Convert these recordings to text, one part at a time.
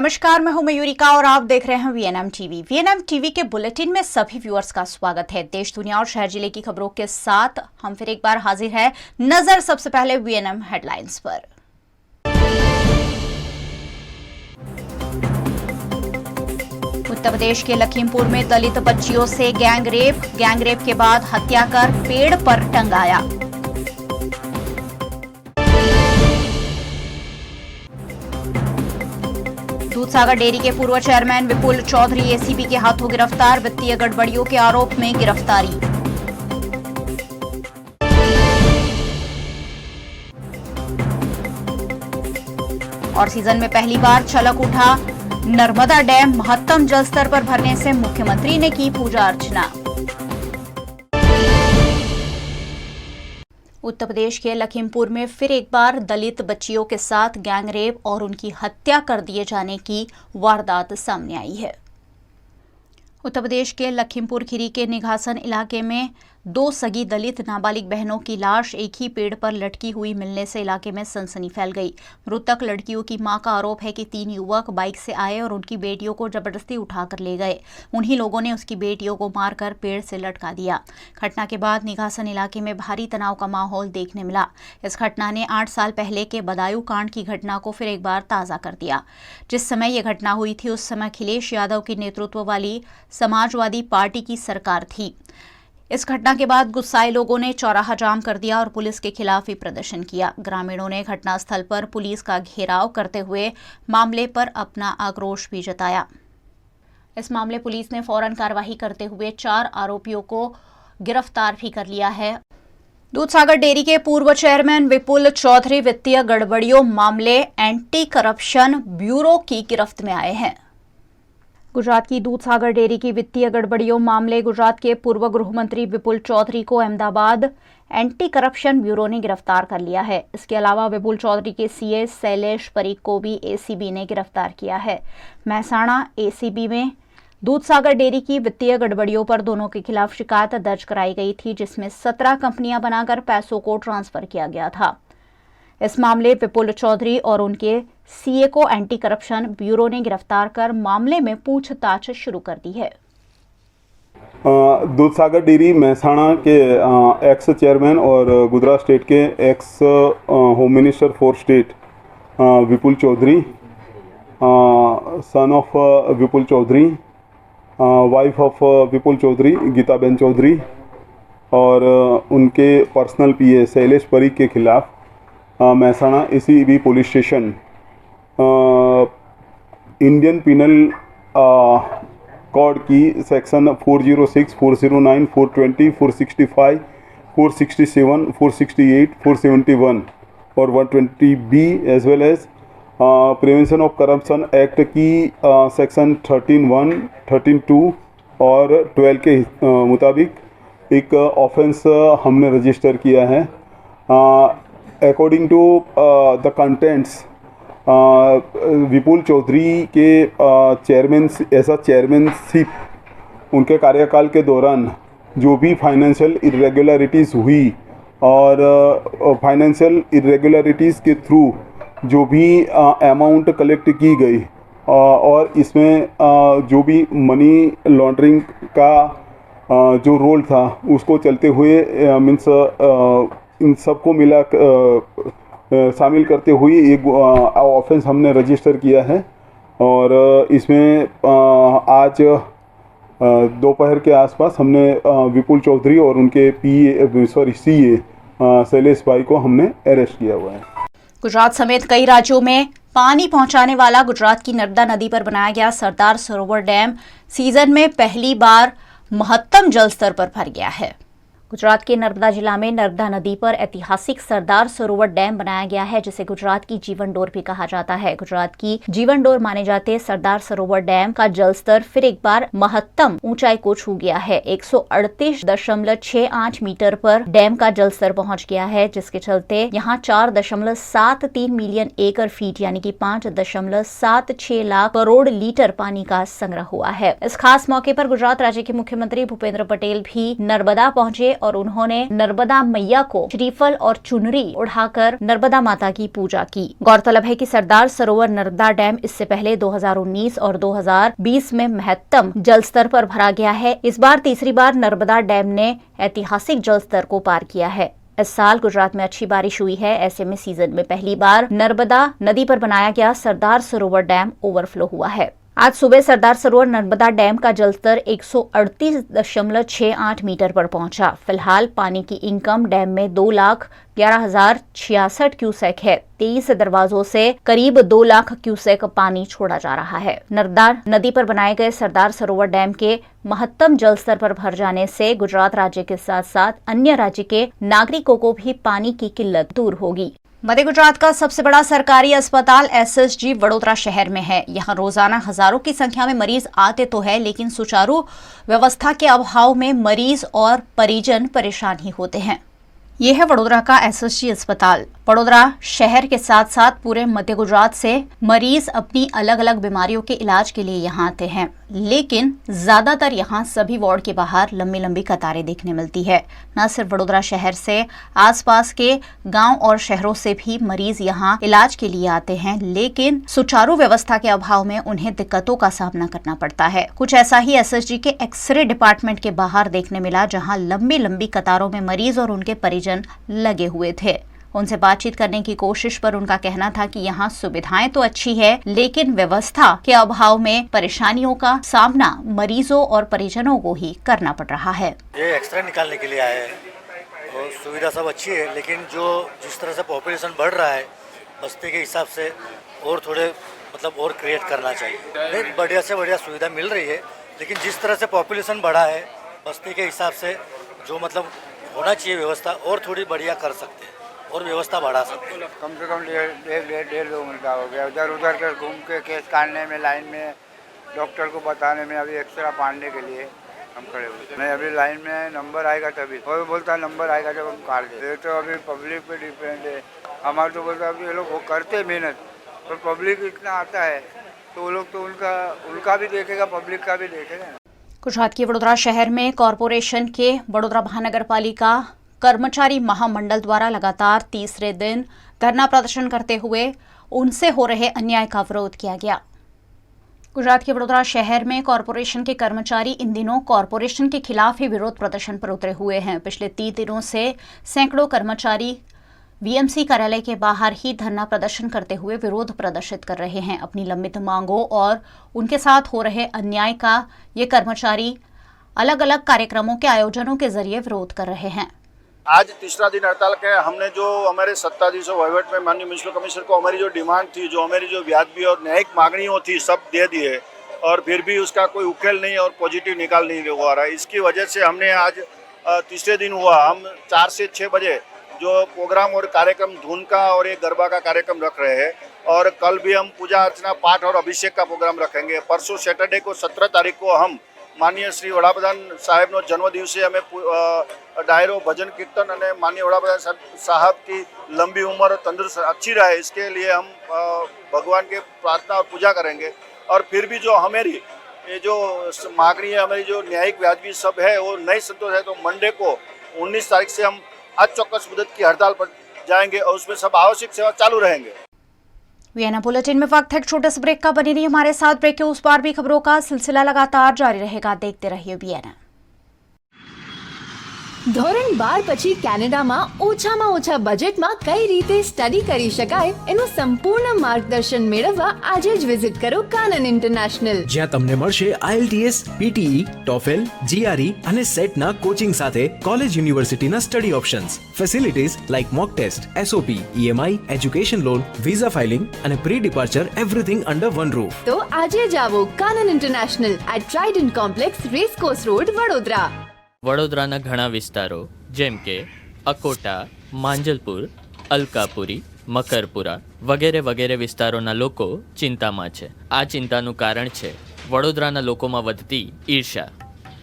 नमस्कार, मैं हूं मयूरिका और आप देख रहे हैं वीएनएम टीवी। वीएनएम टीवी के बुलेटिन में सभी व्यूअर्स का स्वागत है। देश, दुनिया और शहर जिले की खबरों के साथ हम फिर एक बार हाजिर हैं। नजर सबसे पहले वीएनएम हेडलाइंस पर। उत्तर प्रदेश के लखीमपुर में दलित बच्चियों से गैंगरेप के बाद हत्या कर पेड़ पर टंगाया। दूधसागर डेयरी के पूर्व चेयरमैन विपुल चौधरी एसीबी के हाथों गिरफ्तार, वित्तीय गड़बड़ियों के आरोप में गिरफ्तारी। और सीजन में पहली बार छलक उठा नर्मदा डैम, महत्तम जलस्तर पर भरने से मुख्यमंत्री ने की पूजा अर्चना। उत्तर प्रदेश के लखीमपुर में फिर एक बार दलित बच्चियों के साथ गैंगरेप और उनकी हत्या कर दिए जाने की वारदात सामने आई है। उत्तर प्रदेश के लखीमपुर खीरी के निघासन इलाके में दो सगी दलित नाबालिग बहनों की लाश एक ही पेड़ पर लटकी हुई मिलने से इलाके में सनसनी फैल गई। मृतक लड़कियों की मां का आरोप है कि 3 युवक बाइक से आए और उनकी बेटियों को जबरदस्ती उठाकर ले गए। उन्हीं लोगों ने उसकी बेटियों को मारकर पेड़ से लटका दिया। घटना के बाद निघासन इलाके में भारी तनाव का माहौल देखने मिला। इस घटना ने 8 साल पहले के बदायूं कांड की घटना को फिर एक बार ताज़ा कर दिया। जिस समय यह घटना हुई थी उस समय अखिलेश यादव के नेतृत्व वाली समाजवादी पार्टी की सरकार थी। इस घटना के बाद गुस्साए लोगों ने चौराहा जाम कर दिया और पुलिस के खिलाफ भी प्रदर्शन किया। ग्रामीणों ने घटनास्थल पर पुलिस का घेराव करते हुए मामले पर अपना आक्रोश भी जताया। इस मामले पुलिस ने फौरन कार्रवाई करते हुए 4 आरोपियों को गिरफ्तार भी कर लिया है। दूधसागर डेयरी के पूर्व चेयरमैन विपुल चौधरी वित्तीय गड़बड़ियों मामले एंटी करप्शन ब्यूरो की गिरफ्त में आए हैं। गुजरात की दूधसागर डेयरी की वित्तीय गड़बड़ियों मामले गुजरात के पूर्व गृह मंत्री विपुल चौधरी को अहमदाबाद एंटी करप्शन ब्यूरो ने गिरफ्तार कर लिया है। इसके अलावा विपुल चौधरी के सीए शैलेश परीख को भी एसीबी ने गिरफ्तार किया है। महसाणा एसीबी में दूधसागर डेयरी की वित्तीय गड़बड़ियों पर दोनों के खिलाफ शिकायत दर्ज कराई गई थी, जिसमें 17 कंपनियां बनाकर पैसों को ट्रांसफर किया गया था। इस मामले विपुल चौधरी और उनके सीए को एंटी करप्शन ब्यूरो ने गिरफ्तार कर मामले में पूछताछ शुरू कर दी है। दूधसागर डेयरी महसाणा के एक्स चेयरमैन और गुजरात स्टेट के ex home minister for state Vipul Chaudhary, son of Vipul Chaudhary, wife of Vipul Chaudhary Gitaben Chaudhary और उनके पर्सनल पीए शैलेश परीख के खिलाफ Mehsana ACB police station Indian penal code की सेक्शन 406, 409, 420, 465, 467, 468, 471 और 120B as well as prevention of corruption act की सेक्शन 13(1), 13(2) और 12 के मुताबिक एक ऑफेंस हमने रजिस्टर किया है। According to the contents, विपुल चौधरी के चेयरमैनशिप उनके कार्यकाल के दौरान जो भी फाइनेंशियल इरेगुलरिटीज़ हुई और फाइनेंशियल इरेगुलरिटीज़ के थ्रू जो भी अमाउंट कलेक्ट की गई और इसमें जो भी मनी लॉन्ड्रिंग का जो रोल था उसको चलते हुए मीन्स इन सबको मिला शामिल करते हुए एक ऑफेंस हमने रजिस्टर किया है और इसमें आज दोपहर के आसपास हमने विपुल चौधरी और उनके सीए शैलेश भाई को हमने अरेस्ट किया हुआ है। गुजरात समेत कई राज्यों में पानी पहुंचाने वाला गुजरात की नर्मदा नदी पर बनाया गया सरदार सरोवर डैम सीजन में पहली बार महत्तम जलस्तर पर भर गया है। गुजरात के नर्मदा जिला में नर्मदा नदी पर ऐतिहासिक सरदार सरोवर डैम बनाया गया है, जिसे गुजरात की जीवन डोर भी कहा जाता है। गुजरात की जीवन डोर माने जाते सरदार सरोवर डैम का जलस्तर फिर एक बार महत्तम ऊंचाई को छू गया है। 138.68 मीटर पर डैम का जलस्तर पहुंच गया है, जिसके चलते यहाँ 4.73 मिलियन एकड़ फीट यानी कि 5.76 लाख करोड़ लीटर पानी का संग्रह हुआ है। इस खास मौके पर गुजरात राज्य के मुख्यमंत्री भूपेंद्र पटेल भी नर्मदा पहुंचे और उन्होंने नर्मदा मैया को श्रीफल और चुनरी उठाकर नर्मदा माता की पूजा की। गौरतलब है कि सरदार सरोवर नर्मदा डैम इससे पहले 2019 और 2020 में महत्तम जल स्तर पर भरा गया है। इस बार तीसरी बार नर्मदा डैम ने ऐतिहासिक जल स्तर को पार किया है। इस साल गुजरात में अच्छी बारिश हुई है, ऐसे में सीजन में पहली बार नर्मदा नदी पर बनाया गया सरदार सरोवर डैम ओवरफ्लो हुआ है। आज सुबह सरदार सरोवर नर्मदा डैम का जलस्तर 138.68 मीटर पर पहुंचा। फिलहाल पानी की इनकम डैम में 2,11,066 क्यूसेक है। 23 दरवाजों से करीब 2 लाख क्यूसेक पानी छोड़ा जा रहा है। नर्मदा नदी पर बनाए गए सरदार सरोवर डैम के महत्तम जल स्तर पर भर जाने से गुजरात राज्य के साथ साथ अन्य राज्य के नागरिकों को भी पानी की किल्लत दूर होगी। मध्य गुजरात का सबसे बड़ा सरकारी अस्पताल एसएसजी वडोदरा शहर में है। यहाँ रोजाना हजारों की संख्या में मरीज आते तो है, लेकिन सुचारू व्यवस्था के अभाव में मरीज और परिजन परेशान ही होते हैं। ये है वडोदरा का एसएसजी अस्पताल। वडोदरा शहर के साथ साथ पूरे मध्य गुजरात से मरीज अपनी अलग अलग बीमारियों के इलाज के लिए यहाँ आते हैं, लेकिन ज्यादातर यहाँ सभी वार्ड के बाहर लंबी लंबी कतारें देखने मिलती है। न सिर्फ वडोदरा शहर से, आसपास के गांव और शहरों से भी मरीज यहाँ इलाज के लिए आते हैं, लेकिन सुचारू व्यवस्था के अभाव में उन्हें दिक्कतों का सामना करना पड़ता है। कुछ ऐसा ही एसएसजी के एक्सरे डिपार्टमेंट के बाहर देखने मिला, जहाँ लंबी लंबी कतारों में मरीज और उनके परिजन लगे हुए थे। उनसे बातचीत करने की कोशिश पर उनका कहना था कि यहाँ सुविधाएं तो अच्छी है, लेकिन व्यवस्था के अभाव में परेशानियों का सामना मरीजों और परिजनों को ही करना पड़ रहा है। ये एक्सरे निकालने के लिए आए हैं और सुविधा सब अच्छी है, लेकिन जो जिस तरह से पॉपुलेशन बढ़ रहा है बस्ती के हिसाब से और थोड़े और क्रिएट करना चाहिए। नहीं, बढ़िया से बढ़िया सुविधा मिल रही है, लेकिन जिस तरह से पॉपुलेशन बढ़ा है बस्ती के हिसाब से जो होना चाहिए व्यवस्था और थोड़ी बढ़िया कर सकते हैं और व्यवस्था बढ़ा सकते हैं। कम से कम 1.5 घंटा हो गया इधर उधर के घूम के केस काटने में, लाइन में डॉक्टर को बताने में, अभी एक्सरा पाड़ने के लिए हम खड़े हुए। मैं अभी लाइन में नंबर आएगा तभी, कोई बोलता नंबर आएगा जब हम काट दे। ये तो अभी पब्लिक पे डिपेंड है। हमारे तो बोलता अभी ये लोग वो करते मेहनत, पर पब्लिक इतना आता है तो वो लोग तो उनका भी देखेगा, पब्लिक का भी देखेगा। गुजरात के वडोदरा शहर में कॉरपोरेशन के वडोदरा महानगर पालिका कर्मचारी महामंडल द्वारा लगातार तीसरे दिन धरना प्रदर्शन करते हुए उनसे हो रहे अन्याय का विरोध किया गया। गुजरात के वडोदरा शहर में कॉरपोरेशन के कर्मचारी इन दिनों कॉरपोरेशन के खिलाफ ही विरोध प्रदर्शन पर उतरे हुए हैं। पिछले 3 दिनों से सैकड़ों कर्मचारी वीएमसी कार्यालय के बाहर ही धरना प्रदर्शन करते हुए विरोध प्रदर्शित कर रहे हैं। अपनी लंबित मांगों और उनके साथ हो रहे अन्याय का ये कर्मचारी अलग अलग कार्यक्रमों के आयोजनों के जरिए विरोध कर रहे हैं। आज तीसरा दिन हड़ताल का हमने जो हमारे सत्ताधीशों वहीवट में माननीय म्युनिसिपल कमिश्नर को हमारी जो डिमांड थी, जो हमारी जो व्याजबी और न्यायिक मांगनियों थी, सब दे दिए और फिर भी उसका कोई उकेल नहीं और पॉजिटिव निकाल नहीं हुआ रहा है। इसकी वजह से हमने आज तीसरे दिन हुआ, हम 4 से 6 बजे जो प्रोग्राम और कार्यक्रम धुन का और एक गरबा का कार्यक्रम रख रहे हैं और कल भी हम पूजा अर्चना पाठ और अभिषेक का प्रोग्राम रखेंगे। परसों सैटरडे को 17 तारीख को हम माननीय श्री वडाप्रधान साहेब नो जन्मदिवसे हमें डायरो भजन कीर्तन और माननीय वडाप्रधान साहब की लंबी उम्र और तंदुरुस्त अच्छी रहे, इसके लिए हम भगवान के प्रार्थना और पूजा करेंगे। और फिर भी जो हमारी ये जो मांगनी है, हमारी जो न्यायिक व्याजबी सब है वो नहीं संतोष है, तो मंडे को 19 तारीख से हम आज चौक्कस मुदत की हड़ताल पर जाएंगे और उसमें सब आवश्यक सेवा चालू रहेंगे। वीएनए बुलेटिन में वक्त है एक छोटे से ब्रेक का। बनी रही हमारे साथ। ब्रेक के उस पार भी खबरों का सिलसिला लगातार जारी रहेगा। देखते रहिए वीएनए। ધોરણ 12 પછી કેનેડામાં ઓછામાં ઓછા બજેટમાં કઈ રીતે સ્ટડી કરી શકાય એનું સંપૂર્ણ માર્ગદર્શન મેળવવા આજે જ વિઝિટ કરો કાનન ઇન્ટરનેશનલ, જ્યાં તમને મળશે IELTS, PTE, TOEFL, GRE અને સેટના કોચિંગ સાથે કોલેજ યુનિવર્સિટીના study options, facilities like mock test, SOP, EMI, education loan, visa filing અને pre departure everything under one roof. તો આજે જ આવો Kanan international at Trident complex, racecourse road, Vadodara. વડોદરાના ઘણા વિસ્તારો જેમ કે અકોટા, માંજલપુર, અલકાપુરી, મકરપુરા વગેરે વગેરે વિસ્તારોના લોકો ચિંતામાં છે. આ ચિંતાનું કારણ છે વડોદરાના લોકોમાં વધતી ઈર્ષા.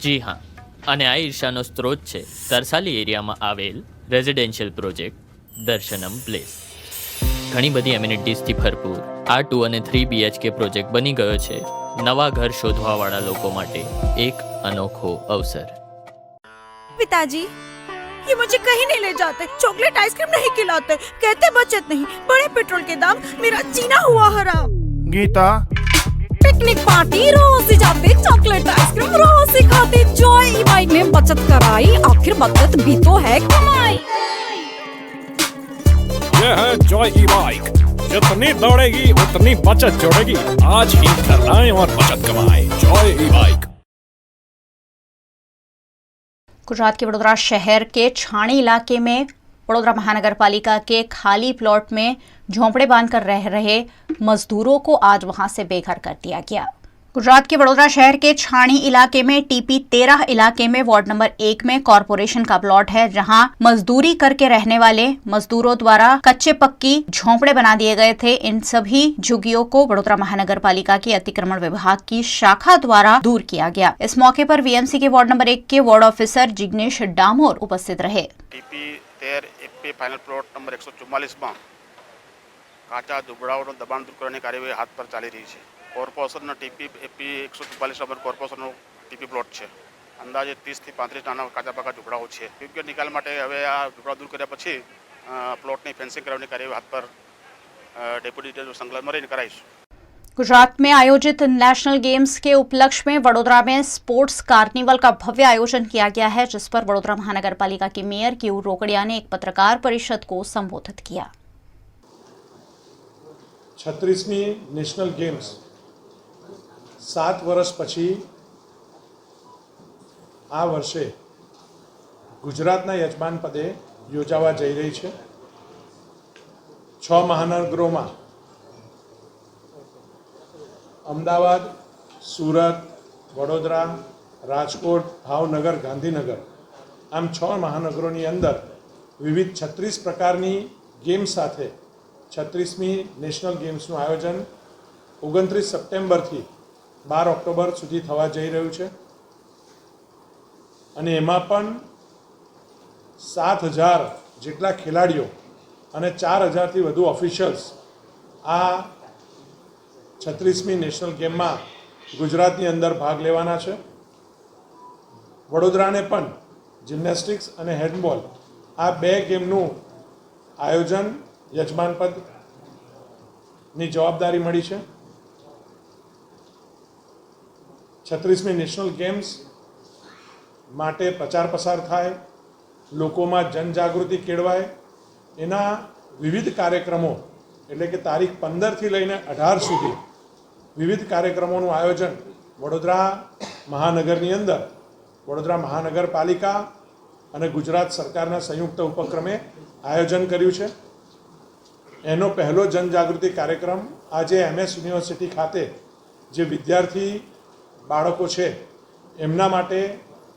જી હા, અને આ ઈર્ષાનો સ્ત્રોત છે તરસાલી એરિયામાં આવેલ રેઝિડેન્શિયલ પ્રોજેક્ટ દર્શનમ પ્લેસ. ઘણી બધી એમિનિટીઝથી ભરપૂર આ 2 અને 3 BHK પ્રોજેક્ટ બની ગયો છે નવા ઘર શોધવાવાળા લોકો માટે એક અનોખો અવસર. पिताजी, ये मुझे कहीं नहीं ले जाते, चॉकलेट आइसक्रीम नहीं खिलाते, कहते बचत नहीं, बड़े पेट्रोल के दाम, मेरा जीना हुआ हराम। गीता, पिकनिक पार्टी रोज ही जाते, चॉकलेट आइसक्रीम रोज ही खाते, जॉय ई बाइक ने बचत कराई, आखिर बचत भी तो है कमाई। यह है जॉय ई बाइक, जितनी दौड़ेगी उतनी बचत जोड़ेगी। आज ही घर लाएं और बचत कमाएं। जॉय ई बाइक। गुजरात के वडोदरा शहर के छाणी इलाके में वडोदरा महानगर पालिका के खाली प्लॉट में झोंपड़े बांधकर रह रहे मजदूरों को आज वहां से बेघर कर दिया गया। गुजरात के वडोदरा शहर के छाणी इलाके में टीपी 13 इलाके में वार्ड नंबर 1 में कॉरपोरेशन का प्लॉट है, जहां मजदूरी करके रहने वाले मजदूरों द्वारा कच्चे पक्की झोंपड़े बना दिए गए थे। इन सभी झुग्गियों को वडोदरा महानगर पालिका के अतिक्रमण विभाग की शाखा द्वारा दूर किया गया। इस मौके पर वीएमसी के वार्ड नंबर 1 के वार्ड ऑफिसर जिग्नेश डामोर उपस्थित रहे। TP 13 AP final plot number 144 में काचा दुबड़ाओं दबाण दूर करने कार्यवाही हाथ पर चाली रही है। Corporation TP AP 144 number corporation TP plot है। अंदाजे 30 થી 35 नाना काचा पाका झूपड़ाओ है। योग्य निकाल माटे हवे आ झूपड़ा दूर कर्या पछी प्लॉटनी फेंसिंग करावવાની કાર્યવાહી હાથ પર ડેપ્યુટી સંકલનમાં રહીને કરાઈશું। गुजरात में आयोजित नेशनल गेम्स के उपलक्ष्य में वडोदरा में स्पोर्ट्स कार्निवल का भव्य आयोजन किया गया है, जिस पर वडोदरा महानगर पालिका के मेयर केयू रोकड़िया ने एक पत्रकार परिषद को संबोधित किया। 36મી नेशनल गेम्स 7 વર્ષ પછી આ વર્ષે ગુજરાતના યજમાન પદે યોજાવા જઈ રહી છે। 6 મહાનગરોમાં અમદાવાદ, સુરત, વડોદરા, રાજકોટ, ભાવનગર, ગાંધીનગર આમ 6 મહાનગરોની અંદર વિવિધ 36 પ્રકારની ગેમ સાથે 36મી નેશનલ ગેમ્સનું આયોજન 29 સપ્ટેમ્બરથી 12 ઓક્ટોબર સુધી થવા જઈ રહ્યું છે અને એમાં પણ 7,000 જેટલા ખેલાડીઓ અને 4,000થી વધુ ઓફિશિયલ્સ આ 36મી નેશનલ ગેમમાં ગુજરાતની અંદર ભાગ લેવાના છે। વડોદરાને પણ જિમ્નેસ્ટિક્સ અને હેન્ડબોલ આ 2 ગેમનું આયોજન યજમાન પદની જવાબદારી મળી છે। 36મી નેશનલ ગેમ્સ માટે પ્રચાર પ્રસાર થાય, લોકોમાં જનજાગૃતિ કેળવાય, એના વિવિધ કાર્યક્રમો એટલે કે તારીખ 15થી લઈને 18 સુધી વિવિધ કાર્યક્રમોનું આયોજન વડોદરા મહાનગરની અંદર વડોદરા મહાનગરપાલિકા અને ગુજરાત સરકારના સંયુક્ત ઉપક્રમે આયોજન કર્યું છે। એનો પહેલો જનજાગૃતિ કાર્યક્રમ આજે MS યુનિવર્સિટી ખાતે જે વિદ્યાર્થી બાળકો છે એમના માટે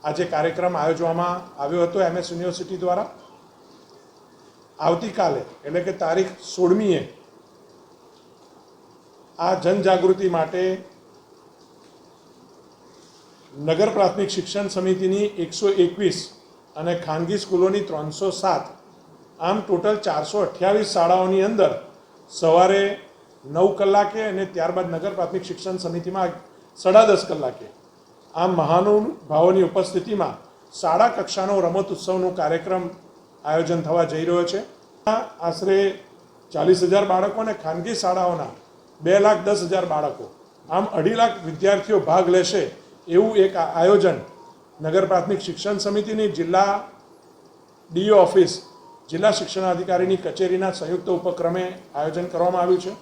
આજે કાર્યક્રમ આયોજવામાં આવ્યો હતો MS યુનિવર્સિટી દ્વારા। આવતીકાલે એટલે કે તારીખ 16મીએ આ જનજાગૃતિ માટે નગર પ્રાથમિક શિક્ષણ સમિતિની 121 અને ખાનગી સ્કૂલોની 307 આમ ટોટલ 428 શાળાઓની અંદર સવારે 9 કલાકે અને ત્યારબાદ નગર પ્રાથમિક શિક્ષણ સમિતિમાં 10:30 કલાકે આમ મહાનુભાવોની ઉપસ્થિતિમાં શાળા કક્ષાનો રમત ઉત્સવનો કાર્યક્રમ આયોજન થવા જઈ રહ્યો છે। આશરે 40,000 બાળકો અને ખાનગી શાળાઓના 2,10,000 બાળકો આમ 2.5 લાખ વિદ્યાર્થીઓ ભાગ લેશે એવું એક આયોજન નગર પ્રાથમિક શિક્ષણ સમિતિની જિલ્લા ડીઓ ઓફિસ જિલ્લા શિક્ષણાધિકારીની કચેરીના સંયુક્ત ઉપક્રમે આયોજન કરવામાં આવ્યું છે।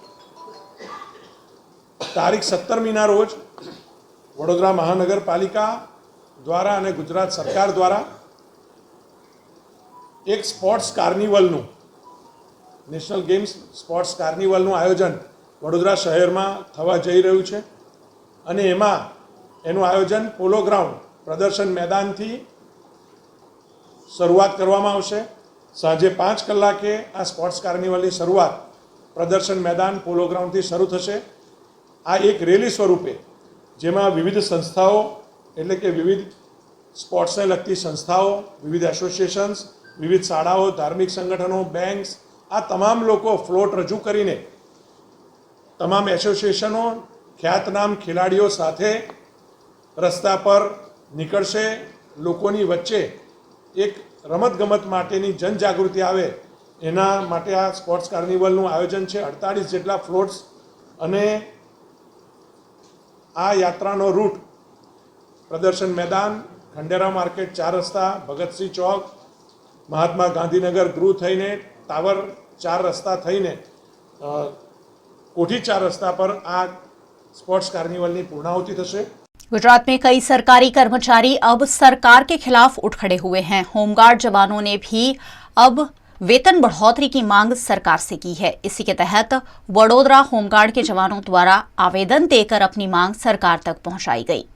તારીખ 17મીના રોજ વડોદરા મહાનગરપાલિકા દ્વારા અને ગુજરાત સરકાર દ્વારા એક સ્પોર્ટ્સ કાર્નિવલનું નેશનલ ગેમ્સ સ્પોર્ટ્સ કાર્નિવલનું આયોજન વડોદરા શહેરમાં થવા જઈ રહ્યું છે અને એનું આયોજન પોલો ગ્રાઉન્ડ પ્રદર્શન મેદાનથી શરૂઆત કરવામાં આવશે। સાંજે 5 કલાકે આ સ્પોર્ટ્સ કાર્નિવલની શરૂઆત પ્રદર્શન મેદાન પોલો ગ્રાઉન્ડથી શરૂ થશે। આ એક રેલી સ્વરૂપે જેમાં વિવિધ સંસ્થાઓ એટલે કે વિવિધ સ્પોર્ટ્સને લગતી સંસ્થાઓ, વિવિધ એસોસિએશન્સ, વિવિધ શાળાઓ, ધાર્મિક સંગઠનો, બેંક્સ આ તમામ લોકો ફ્લોટ રજૂ કરીને તમામ એસોસિએશનો ખ્યાતનામ ખેલાડીઓ સાથે રસ્તા પર નીકળશે, લોકોની વચ્ચે એક રમતગમત માટેની જનજાગૃતિ આવે એના માટે આ સ્પોર્ટ્સ કાર્નિવલનું આયોજન છે. 48 જેટલા ફ્લોટ્સ અને આ યાત્રાનો રૂટ પ્રદર્શન મેદાન, ખંડેરા માર્કેટ, 4 રસ્તા, ભગતસિંહ ચોક, મહાત્મા ગાંધીનગર ગૃહ થઈને टावर 4 रस्ता થઈને कोठी 4 रस्ता पर आ स्पोर्ट्स कार्निवल की पूर्णाहुति थशे। गुजरात में कई सरकारी कर्मचारी अब सरकार के खिलाफ उठ खड़े हुए हैं। होमगार्ड जवानों ने भी अब वेतन बढ़ोतरी की मांग सरकार से की है। इसी के तहत वडोदरा होमगार्ड के जवानों द्वारा आवेदन देकर अपनी मांग सरकार तक पहुंचाई गई।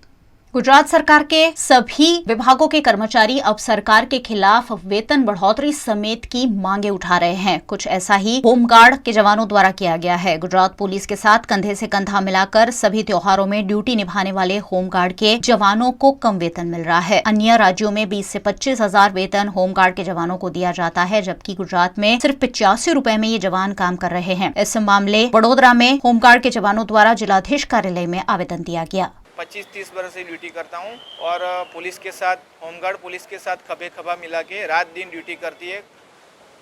गुजरात सरकार के सभी विभागों के कर्मचारी अब सरकार के खिलाफ वेतन बढ़ोतरी समेत की मांगे उठा रहे हैं। कुछ ऐसा ही होमगार्ड के जवानों द्वारा किया गया है। गुजरात पुलिस के साथ कंधे से कंधा मिलाकर सभी त्योहारों में ड्यूटी निभाने वाले होमगार्ड के जवानों को कम वेतन मिल रहा है। अन्य राज्यों में 20 से 25 हजार वेतन होमगार्ड के जवानों को दिया जाता है, जबकि गुजरात में सिर्फ 85 रुपए में ये जवान काम कर रहे हैं। इस मामले वडोदरा में होमगार्ड के जवानों द्वारा जिलाधीश कार्यालय में आवेदन दिया गया। 25-30 वर्ष से ड्यूटी करता हूं और पुलिस के साथ, होमगार्ड पुलिस के साथ खभे खभा मिला के रात दिन ड्यूटी करती है।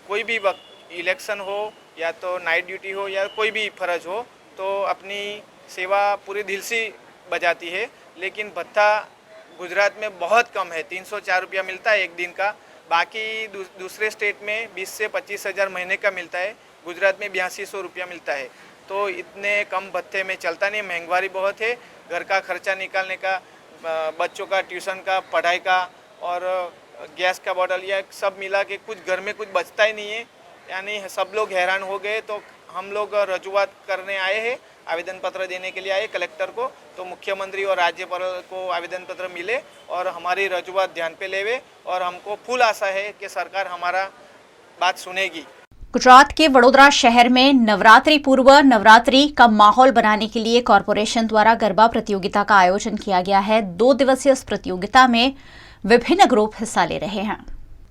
कोई भी वक्त इलेक्शन हो या तो नाइट ड्यूटी हो या कोई भी फर्ज हो तो अपनी सेवा पूरे दिल से बजाती है। लेकिन भत्ता गुजरात में बहुत कम है, 304 रुपया मिलता है एक दिन का। बाकी दूसरे स्टेट में 20 से 25 हज़ार महीने का मिलता है, गुजरात में 8200 रुपया मिलता है। तो इतने कम भत्ते में चलता नहीं, महंगाई बहुत है। घर का खर्चा निकालने का, बच्चों का ट्यूशन का, पढ़ाई का और गैस का बॉटल, या सब मिला के कुछ घर में कुछ बचता ही नहीं है। यानी सब लोग हैरान हो गए। तो हम लोग रजूआत करने आए हैं, आवेदन पत्र देने के लिए आए कलेक्टर को। तो मुख्यमंत्री और राज्यपाल को आवेदन पत्र मिले और हमारी रजूआत ध्यान पे लेवे और हमको फुल आशा है कि सरकार हमारा बात सुनेगी। गुजरात के वडोदरा शहर में नवरात्रि पूर्व नवरात्रि का माहौल बनाने के लिए कॉरपोरेशन द्वारा गरबा प्रतियोगिता का आयोजन किया गया है। 2 दिवसीय इस प्रतियोगिता में विभिन्न ग्रुप हिस्सा ले रहे हैं।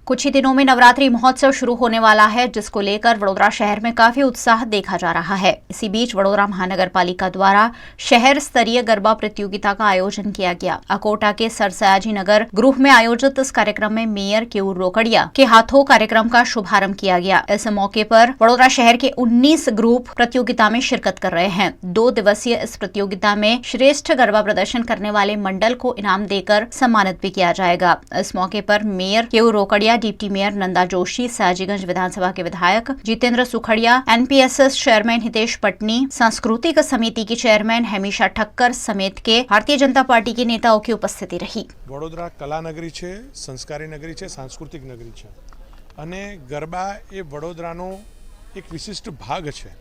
कुछ ही दिनों में नवरात्रि महोत्सव शुरू होने वाला है, जिसको लेकर वडोदरा शहर में काफी उत्साह देखा जा रहा है। इसी बीच वडोदरा महानगर पालिका द्वारा शहर स्तरीय गरबा प्रतियोगिता का आयोजन किया गया। अकोटा के सर सयाजी नगर गृह में आयोजित इस कार्यक्रम में मेयर केयूर रोकड़िया के हाथों कार्यक्रम का शुभारंभ किया गया। इस मौके पर वडोदरा शहर के 19 ग्रुप प्रतियोगिता में शिरकत कर रहे हैं। 2 दिवसीय इस प्रतियोगिता में श्रेष्ठ गरबा प्रदर्शन करने वाले मंडल को इनाम देकर सम्मानित भी किया जाएगा। इस मौके पर mayor Keyur Rokadia, deputy mayor Nanda Joshi, Sayajiganj विधानसभा के विधायक जितेंद्र सुखड़िया, एनपीएसएस चेयरमैन हितेश पटनी, सांस्कृतिक समिति की चेयरमैन हेमिशा ठक्कर समेत के भारतीय जनता पार्टी के नेताओं की उपस्थिति रही। वडोदरा कला नगरी है, संस्कारी नगरी है, सांस्कृतिक नगरी है અને ગરબા એ વડોદરાનો એક વિશિષ્ટ ભાગ છે।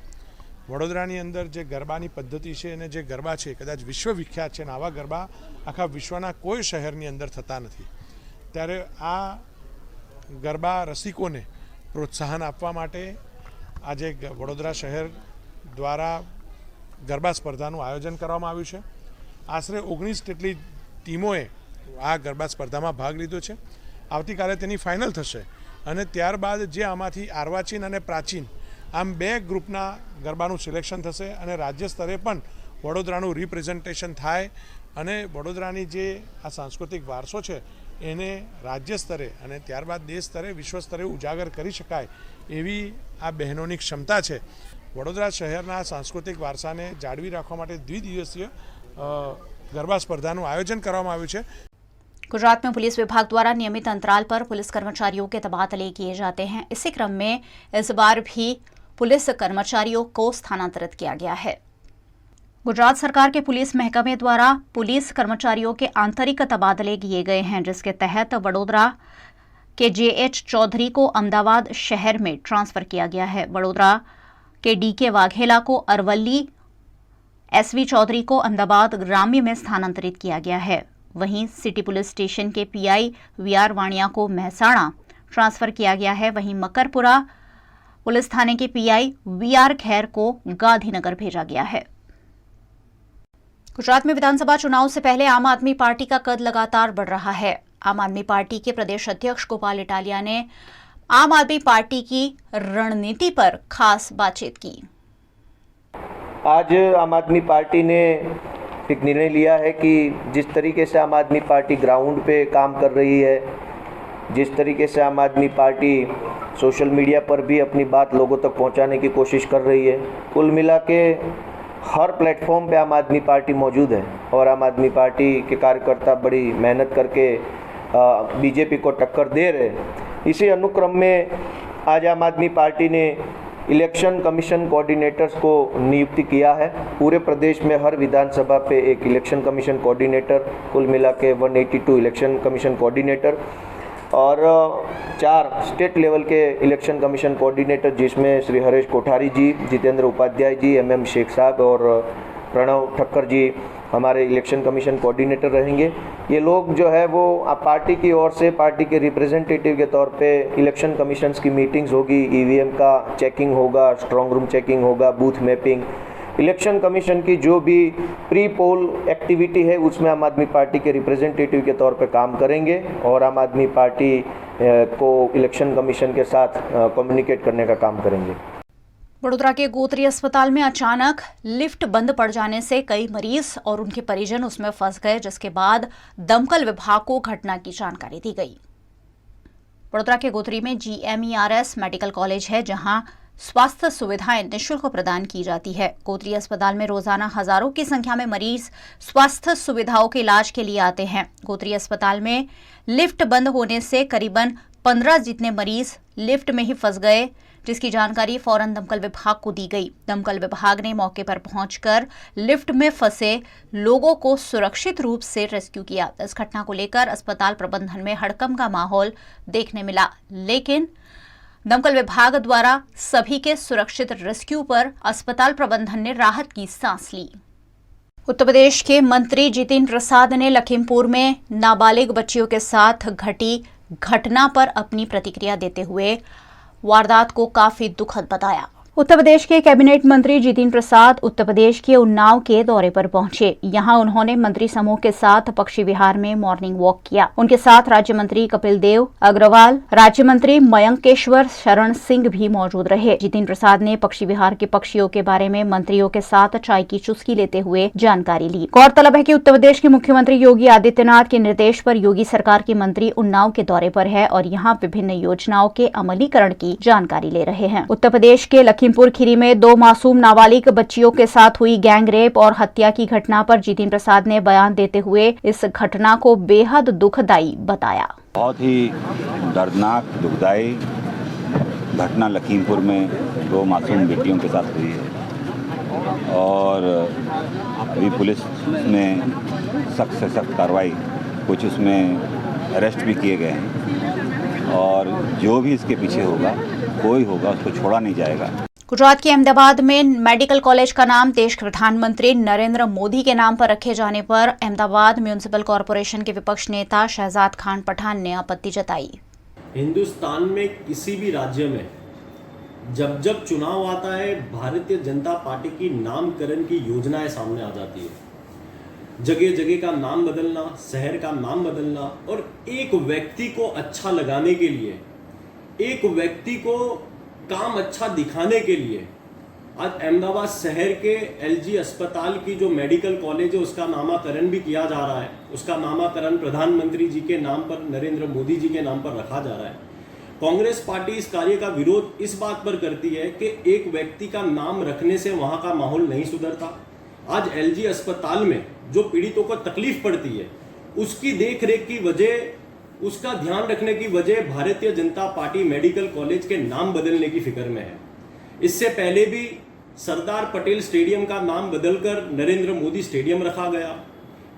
વડોદરાની અંદર જે ગરબાની પદ્ધતિ છે અને જે ગરબા છે કદાચ વિશ્વવિખ્યાત છે અને આવા ગરબા આખા વિશ્વના કોઈ શહેરની અંદર થતા નથી। ત્યારે આ ગરબા રસિકોને પ્રોત્સાહન આપવા માટે આજે વડોદરા શહેર દ્વારા ગરબા સ્પર્ધાનું આયોજન કરવામાં આવ્યું છે। આશરે 19 જેટલી ટીમોએ આ ગરબા સ્પર્ધામાં ભાગ લીધો છે। આવતીકાલે તેની ફાઇનલ થશે અને ત્યારબાદ જે આમાંથી આર્વાચીન અને પ્રાચીન આમ 2 ગ્રુપના ગરબાનું સિલેક્શન થશે અને રાજ્ય સ્તરે પણ વડોદરાનું રિપ્રેઝન્ટેશન થાય અને વડોદરાની જે આ સાંસ્કૃતિક વારસો છે એને રાજ્ય સ્તરે અને ત્યારબાદ દેશ સ્તરે, વિશ્વ સ્તરે ઉજાગર કરી શકાય એવી આ બહેનોની ક્ષમતા છે। વડોદરા શહેરના સાંસ્કૃતિક વારસાને જાળવી રાખવા માટે દ્વિદિવસીય ગરબા સ્પર્ધાનું આયોજન કરવામાં આવ્યું છે। गुजरात में पुलिस विभाग द्वारा नियमित अंतराल पर पुलिस कर्मचारियों के तबादले किए जाते हैं। इसी क्रम में इस बार भी पुलिस कर्मचारियों को स्थानांतरित किया गया है। गुजरात सरकार के पुलिस महकमे द्वारा पुलिस कर्मचारियों के आंतरिक तबादले किए गए हैं, जिसके तहत वडोदरा के JH चौधरी को अहमदाबाद शहर में ट्रांसफर किया गया है। वडोदरा के DK वाघेला को अरवली, SV चौधरी को अहमदाबाद ग्राम्य में स्थानांतरित किया गया है। वहीं सिटी पुलिस स्टेशन के PI VR वाणिया को महसाणा ट्रांसफर किया गया है। वहीं मकरपुरा पुलिस थाने के PI VR खैर को गांधीनगर भेजा गया है। गुजरात में विधानसभा चुनाव से पहले आम आदमी पार्टी का कद लगातार बढ़ रहा है। आम आदमी पार्टी के प्रदेश अध्यक्ष गोपाल इटालिया ने आम आदमी पार्टी की रणनीति पर खास बातचीत की। आज आम आदमी पार्टी ने एक निर्णय लिया है कि जिस तरीके से आम आदमी पार्टी ग्राउंड पे काम कर रही है जिस तरीके से आम आदमी पार्टी सोशल मीडिया पर भी अपनी बात लोगों तक पहुंचाने की कोशिश कर रही है, कुल मिला के हर प्लेटफॉर्म पे आम आदमी पार्टी मौजूद है और आम आदमी पार्टी के कार्यकर्ता बड़ी मेहनत करके बीजेपी को टक्कर दे रहे हैं। इसी अनुक्रम में आज आम आदमी पार्टी ने इलेक्शन कमीशन कोऑर्डिनेटर्स को नियुक्ति किया है। पूरे प्रदेश में हर विधानसभा पे एक इलेक्शन कमीशन कोऑर्डिनेटर, कुल मिला के 182 इलेक्शन कमीशन कोऑर्डिनेटर और 4 स्टेट लेवल के इलेक्शन कमीशन कोऑर्डिनेटर, जिसमें श्री हरेश कोठारी जी, जितेंद्र उपाध्याय जी, MM शेख साहब और प्रणव ठक्कर जी हमारे इलेक्शन कमीशन कोऑर्डिनेटर रहेंगे। ये लोग जो है वो पार्टी की ओर से पार्टी के रिप्रेजेंटेटिव के तौर पे इलेक्शन कमीशंस की मीटिंग्स होगी, EVM का चेकिंग होगा, स्ट्रॉन्ग रूम चेकिंग होगा, बूथ मैपिंग, इलेक्शन कमीशन की जो भी प्री पोल एक्टिविटी है उसमें आम आदमी पार्टी के रिप्रेजेंटेटिव के तौर पे काम करेंगे और आम आदमी पार्टी को इलेक्शन कमीशन के साथ कम्युनिकेट करने का काम करेंगे। वडोदरा के गोत्री अस्पताल में अचानक लिफ्ट बंद पड़ जाने से कई मरीज और उनके परिजन उसमें फंस गए, जिसके बाद दमकल विभाग को घटना की जानकारी दी गई। वडोदरा के गोत्री में GMERS मेडिकल कॉलेज है, जहां स्वास्थ्य सुविधाएं निःशुल्क प्रदान की जाती है। गोत्री अस्पताल में रोजाना हजारों की संख्या में मरीज स्वास्थ्य सुविधाओं के इलाज के लिए आते हैं। गोत्री अस्पताल में लिफ्ट बंद होने से करीबन 15 जितने मरीज लिफ्ट में ही फंस गए, जिसकी जानकारी फौरन दमकल विभाग को दी गई। दमकल विभाग ने मौके पर पहुंचकर लिफ्ट में फंसे लोगों को सुरक्षित रूप से रेस्क्यू किया। इस घटना को लेकर अस्पताल प्रबंधन में हड़कंप का माहौल देखने मिला, लेकिन दमकल विभाग द्वारा सभी के सुरक्षित रेस्क्यू पर अस्पताल प्रबंधन ने राहत की सांस ली। उत्तर प्रदेश के मंत्री जितेंद्र प्रसाद ने लखीमपुर में नाबालिग बच्चियों के साथ घटी घटना पर अपनी प्रतिक्रिया देते हुए वारदात को काफी दुखद बताया। उत्तर प्रदेश के कैबिनेट मंत्री जितेंद्र प्रसाद उत्तर प्रदेश के उन्नाव के दौरे पर पहुंचे। यहां उन्होंने मंत्री समूह के साथ पक्षी विहार में मॉर्निंग वॉक किया। उनके साथ राज्य मंत्री कपिल देव अग्रवाल, राज्य मंत्री मयंकेश्वर शरण सिंह भी मौजूद रहे। जितेंद्र प्रसाद ने पक्षी विहार के पक्षियों के बारे में मंत्रियों के साथ चाय की चुस्की लेते हुए जानकारी ली। गौरतलब है कि उत्तर प्रदेश के मुख्यमंत्री योगी आदित्यनाथ के निर्देश पर योगी सरकार के मंत्री उन्नाव के दौरे पर है और यहाँ विभिन्न योजनाओं के अमलीकरण की जानकारी ले रहे हैं। उत्तर प्रदेश के लखीमपुर खीरी में 2 मासूम नाबालिग बच्चियों के साथ हुई गैंग रेप और हत्या की घटना पर जितेंद्र प्रसाद ने बयान देते हुए इस घटना को बेहद दुखदायी बताया। बहुत ही दर्दनाक दुखदायी घटना लखीमपुर में 2 मासूम बेटियों के साथ हुई है और अभी पुलिस ने सख्त से सख्त कार्रवाई, कुछ उसमें अरेस्ट भी किए गए हैं और जो भी इसके पीछे होगा, कोई होगा, उसको छोड़ा नहीं जाएगा। गुजरात के अहमदाबाद में मेडिकल कॉलेज का नाम देश के प्रधानमंत्री नरेंद्र मोदी के नाम पर रखे जाने पर अहमदाबाद म्युनिसिपल कॉरपोरेशन के विपक्ष नेता शहजाद खान पठान ने आपत्ति जताई। हिंदुस्तान में किसी भी राज्य में जब जब चुनाव आता है, भारतीय जनता पार्टी की नामकरण की योजनाएं सामने आ जाती है। जगह जगह का नाम बदलना, शहर का नाम बदलना और एक व्यक्ति को अच्छा लगाने के लिए, एक व्यक्ति को काम अच्छा दिखाने के लिए आज अहमदाबाद शहर के LG अस्पताल की जो मेडिकल कॉलेज है उसका नामकरण भी किया जा रहा है। उसका नामकरण प्रधानमंत्री जी के नाम पर, नरेंद्र मोदी जी के नाम पर रखा जा रहा है। कांग्रेस पार्टी इस कार्य का विरोध इस बात पर करती है कि एक व्यक्ति का नाम रखने से वहां का माहौल नहीं सुधरता। आज LG अस्पताल में जो पीड़ितों को तकलीफ पड़ती है उसकी देखरेख की वजह, उसका ध्यान रखने की वजह Bharatiya Janata party medical college के नाम बदलने की फिक्र में है। इससे पहले भी सरदार पटेल स्टेडियम का नाम बदलकर नरेंद्र मोदी स्टेडियम रखा गया।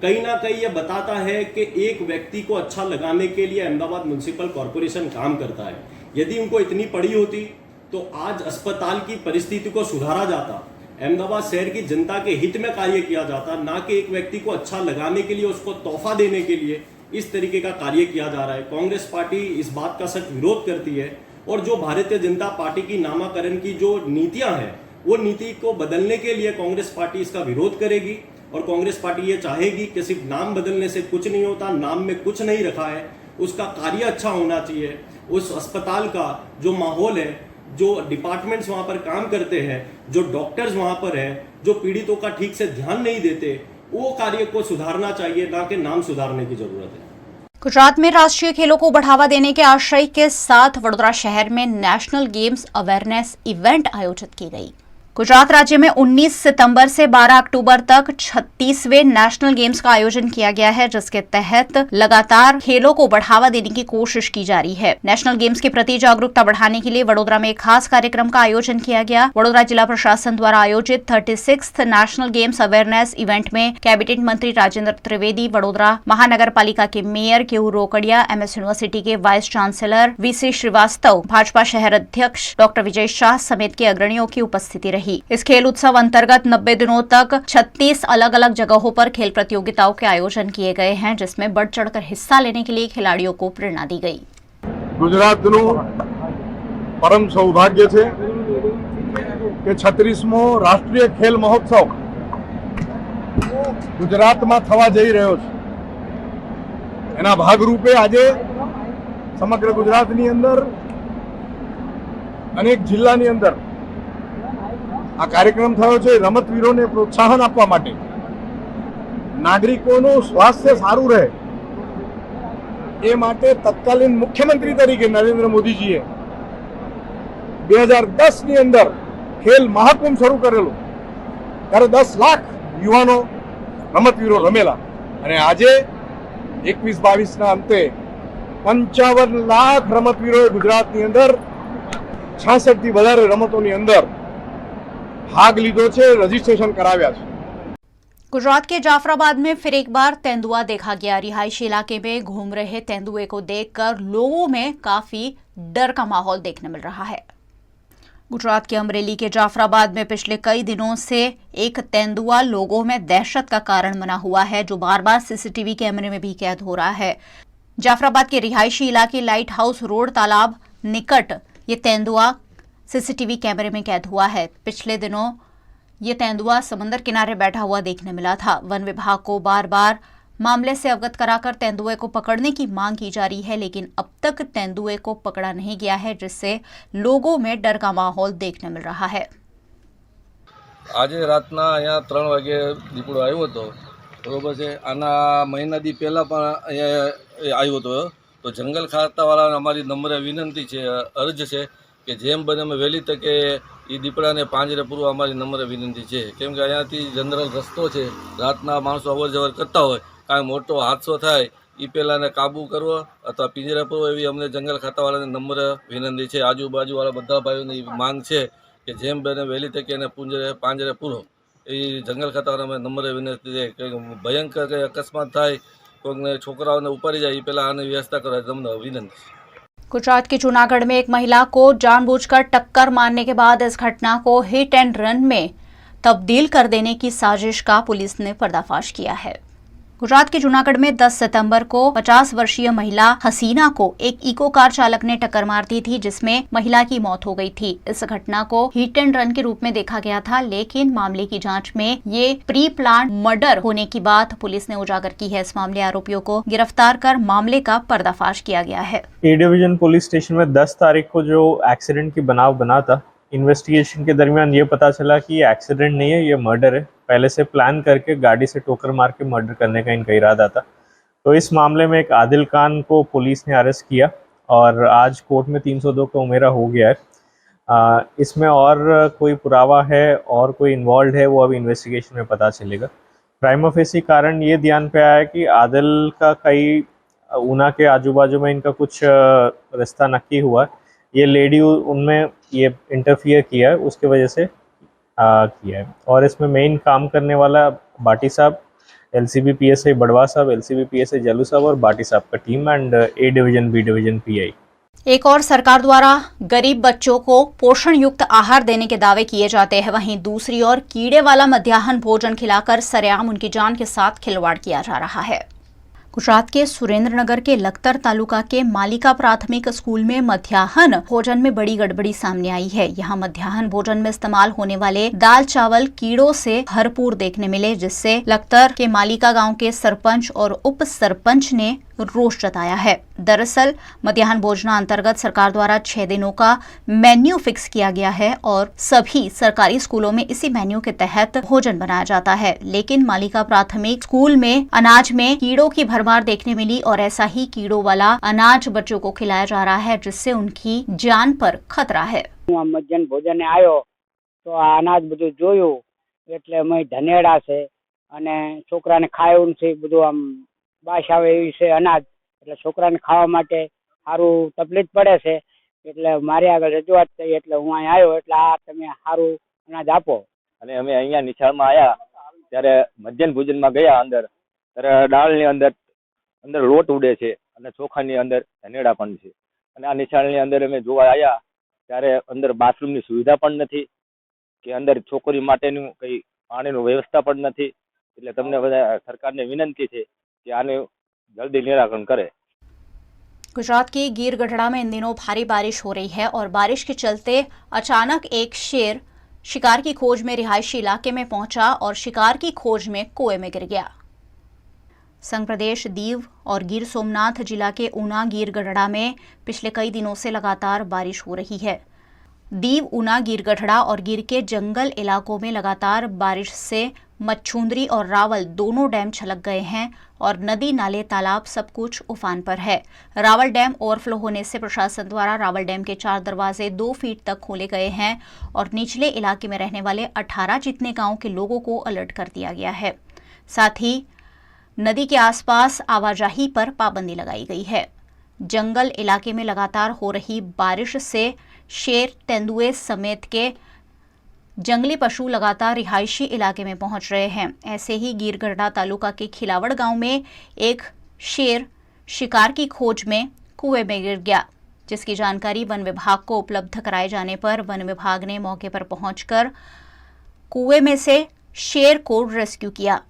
कहीं ना कहीं यह बताता है कि एक व्यक्ति को अच्छा लगाने के लिए अहमदाबाद म्युनिसिपल कॉरपोरेशन काम करता है। यदि उनको इतनी पड़ी होती तो आज अस्पताल की परिस्थिति को सुधारा जाता, अहमदाबाद शहर की जनता के हित में कार्य किया जाता, ना कि एक व्यक्ति को अच्छा लगाने के लिए, उसको तोहफा देने के लिए इस तरीके का कार्य किया जा रहा है। कांग्रेस पार्टी इस बात का सख्त विरोध करती है और जो भारतीय जनता पार्टी की नामकरण की जो नीतियां हैं वो नीति को बदलने के लिए कांग्रेस पार्टी इसका विरोध करेगी और कांग्रेस पार्टी ये चाहेगी कि सिर्फ नाम बदलने से कुछ नहीं होता, नाम में कुछ नहीं रखा है, उसका कार्य अच्छा होना चाहिए। उस अस्पताल का जो माहौल है, जो डिपार्टमेंट्स वहाँ पर काम करते हैं, जो डॉक्टर्स वहाँ पर हैं, जो पीड़ितों का ठीक से ध्यान नहीं देते, वो कार्य को सुधारना चाहिए, ना कि नाम सुधारने की जरूरत है। गुजरात में राष्ट्रीय खेलों को बढ़ावा देने के आशय के साथ वडोदरा शहर में नेशनल गेम्स अवेयरनेस इवेंट आयोजित की गई। गुजरात राज्य में 19 सितंबर से 12 अक्टूबर तक 36वें नेशनल गेम्स का आयोजन किया गया है, जिसके तहत लगातार खेलों को बढ़ावा देने की कोशिश की जा रही है। नेशनल गेम्स के प्रति जागरूकता बढ़ाने के लिए वडोदरा में एक खास कार्यक्रम का आयोजन किया गया। वडोदरा जिला प्रशासन द्वारा आयोजित 36th national games awareness event में कैबिनेट मंत्री राजेंद्र त्रिवेदी, वडोदरा महानगर पालिका के mayor KU Rokadia, MS university के vice chancellor VC Shrivastava, Bhajpa शहर अध्यक्ष डॉक्टर विजय शाह समेत के अग्रणियों की उपस्थिति रही। इस खेल उत्सव अंतर्गत 90 दिनों तक 36 अलग अलग जगहों पर खेल प्रतियोगिताओं के आयोजन किए गए हैं, जिसमें बढ़ चढ़कर हिस्सा लेने के लिए खिलाड़ियों को प्रेरणा दी गई। गुजरातનું परम सौभाग्य છે કે 36મો રાષ્ટ્રીય ખેલ મહોત્સવ ગુજરાતમાં થવા જઈ રહ્યો છે। એના ભાગરૂપે આજે સમગ્ર ગુજરાતની અંદર અનેક જિલ્લાની અંદર આ કાર્યક્રમ થયો છે। રમતવીરોને પ્રોત્સાહન આપવા માટે, નાગરિકોનું સ્વાસ્થ્ય સારું રહે એ માટે તત્કાલીન મુખ્યમંત્રી તરીકે નરેન્દ્ર મોદીજીએ 2010 ની અંદર ખેલ મહાકુંભ શરૂ કરેલો, ત્યારે 10 લાખ યુવાનો રમતવીરો રમેલા અને આજે 21-22 ના અંતે 55 લાખ રમતવીરોએ ગુજરાતની અંદર 66 થી વધારે રમતોની અંદર भाग लीधो छे, रजिस्ट्रेशन कराव्या छे। गुजरात के जाफराबाद में फिर एक बार तेंदुआ देखा गया। रिहायशी इलाके में घूम रहे तेंदुए को देखकर लोगों में काफी डर का माहौल देखने मिल रहा है। गुजरात के अमरेली के जाफराबाद में पिछले कई दिनों से एक तेंदुआ लोगों में दहशत का कारण बना हुआ है, जो बार बार CCTV कैमरे में भी कैद हो रहा है। जाफराबाद के रिहायशी इलाके लाइट हाउस रोड तालाब निकट ये तेंदुआ CCTV कैमरे में कैद हुआ है। पिछले दिनों ये तेंदुआ समंदर किनारे बैठा हुआ देखने मिला था। वन विभाग को बार बार मामले से अवगत कराकर तेंदुए को पकड़ने की मांग की जा रही है, लेकिन अब तक तेंदुए को पकड़ा नहीं गया है, जिससे लोगों में डर का माहौल देखने मिल रहा है। आज रातना अँ 3 वागे દીપડો આવ્યો હતો, બરોબર છે। આના મહિનાથી પહેલાં પણ અહીંયા આવ્યો હતો। તો જંગલ ખાતાવાળાને અમારી નમ્ર વિનંતી છે, અરજ છે કે જેમ બને એમ વહેલી તકે એ દીપડાને પાંજરે પૂરવા અમારી નમ્ર વિનંતી છે। કેમ કે અહીંયાથી જનરલ રસ્તો છે, રાતના માણસો અવર જવર કરતા હોય, કાંઈ મોટો હાદસો થાય એ પહેલાંને કાબૂ કરવો અથવા પિંજરે પૂરવો એવી અમને જંગલ ખાતાવાળાને નમ્ર વિનંતી છે। આજુબાજુવાળા બધા ભાઈઓની માંગ છે કે જેમ બને વહેલી તકે એને પાંજરે પૂરો એ જંગલ ખાતાવાળાને નમ્ર વિનંતી છે કે ભયંકર કંઈ અકસ્માત થાય, કોઈકને છોકરાઓને ઉપાડી જાય એ પહેલાં આની વ્યવસ્થા કરવા તમને વિનંતી। गुजरात के जूनागढ़ में एक महिला को जानबूझकर टक्कर मारने के बाद इस घटना को हिट एंड रन में तब्दील कर देने की साजिश का पुलिस ने पर्दाफाश किया है। गुजरात के जूनागढ़ में 10 सितंबर को 50 वर्षीय महिला हसीना को एक इको कार चालक ने टक्कर मार दी थी, जिसमें महिला की मौत हो गई थी। इस घटना को हिट एंड रन के रूप में देखा गया था, लेकिन मामले की जांच में ये प्री प्लान मर्डर होने की बात पुलिस ने उजागर की है। इस मामले आरोपियों को गिरफ्तार कर मामले का पर्दाफाश किया गया है। ए डिवीजन पुलिस स्टेशन में 10 तारीख को जो एक्सीडेंट की बनाव बना था, इन्वेस्टिगेशन के दरमियान ये पता चला कि ये एक्सीडेंट नहीं है, ये मर्डर है। पहले से प्लान करके गाड़ी से टोकर मार के मर्डर करने का इनका इरादा था। तो इस मामले में एक आदिल खान को पुलिस ने अरेस्ट किया और आज कोर्ट में 302 का उमेरा हो गया है। इसमें और कोई पुरावा है और कोई इन्वॉल्व है, वो अभी इन्वेस्टिगेशन में पता चलेगा। प्राइमा फेसी कारण ये ध्यान पे आया कि आदिल का कई ऊना के आजू बाजू में इनका कुछ रिश्ता नक्की हुआ, ये लेडी उनमें ये इंटरफियर किया है, उसके वजह से किया है। और इसमें मेन काम करने वाला बाटी साहब, LCB PSI बड़वा साहब, LCB PSI जलू साहब और बाटी साहब का team and A division B division PI। एक और सरकार द्वारा गरीब बच्चों को पोषण युक्त आहार देने के दावे किए जाते हैं, वहीं दूसरी ओर कीड़े वाला मध्याह्न भोजन खिलाकर सरेआम उनकी जान के साथ खिलवाड़ किया जा रहा है। गुजरात के सुरेंद्रनगर के लखतर तालुका के मालिका प्राथमिक स्कूल में मध्याह्न भोजन में बड़ी गड़बड़ी सामने आई है। यहाँ मध्याह्न भोजन में इस्तेमाल होने वाले दाल चावल कीड़ों से भरपूर देखने मिले, जिससे लखतर के मालिका गांव के सरपंच और उप सरपंच ने रोष जताया है। दरअसल मध्याह्न भोजना अंतर्गत सरकार द्वारा 6 दिनों का मेन्यू फिक्स किया गया है और सभी सरकारी स्कूलों में इसी मेन्यू के तहत भोजन बनाया जाता है, लेकिन मालिका प्राथमिक स्कूल में अनाज में कीड़ों की भरमार देखने मिली और ऐसा ही कीड़ों वाला अनाज बच्चों को खिलाया जा रहा है, जिससे उनकी जान पर खतरा है। मध्याह्न भोजन आयो तो आ अनाज बधु जोयुं એટલે અમે ધનેડા છે અને છોકરાને ખાયું છે બધું આમ બાશ આવે એવી છે અનાજ એટલે છોકરાને ખાવા માટે સારું તકલીફ પડે છે એટલે મારી આગળ રજૂઆત થઈ એટલે હું અહીં આવ્યો એટલે આ તમે સારું અનાજ આપો। અને અમે અહીંયા નિશાળમાં આવ્યા ત્યારે મધ્યાહન ભોજનમાં ગયા અંદર ત્યારે દાળની અંદર લોટ ઉડે છે અને ચોખાની અંદર ધનેડા પણ છે અને આ નિશાળની અંદર અમે જોવા આવ્યા ત્યારે અંદર બાથરૂમની સુવિધા પણ નથી કે અંદર છોકરી માટેનું કઈ પાણીની વ્યવસ્થા પણ નથી એટલે તમને બધા સરકારને વિનંતી છે કે આને જલ્દી નિરાકરણ કરે। गुजरात के गिर गढ़ड़ा में इन दिनों भारी बारिश हो रही है और बारिश के चलते अचानक एक शेर शिकार की खोज में रिहायशी इलाके में पहुंचा और शिकार की खोज में कुएं में गिर गया। संघ प्रदेश दीव और गिर सोमनाथ जिला के ऊना गिर गढ़ड़ा में पिछले कई दिनों से लगातार बारिश हो रही है। दीव, ऊना, गिर गढ़ड़ा और गिर के जंगल इलाकों में लगातार बारिश से मच्छूंदरी और रावल दोनों डैम छलक गए हैं और नदी, नाले, तालाब सब कुछ उफान पर है। रावल डैम ओवरफ्लो होने से प्रशासन द्वारा रावल डैम के 4 दरवाजे 2 फीट तक खोले गए हैं और निचले इलाके में रहने वाले 18 जितने गांव के लोगों को अलर्ट कर दिया गया है। साथ ही नदी के आसपास आवाजाही पर पाबंदी लगाई गई है। जंगल इलाके में लगातार हो रही बारिश से शेर, तेंदुए समेत के जंगली पशु लगातार रिहायशी इलाके में पहुंच रहे हैं। ऐसे ही गिर गढ़ड़ा तालुका के खिलावड़ गांव में एक शेर शिकार की खोज में कुएं में गिर गया, जिसकी जानकारी वन विभाग को उपलब्ध कराए जाने पर वन विभाग ने मौके पर पहुंचकर कुएं में से शेर को रेस्क्यू किया।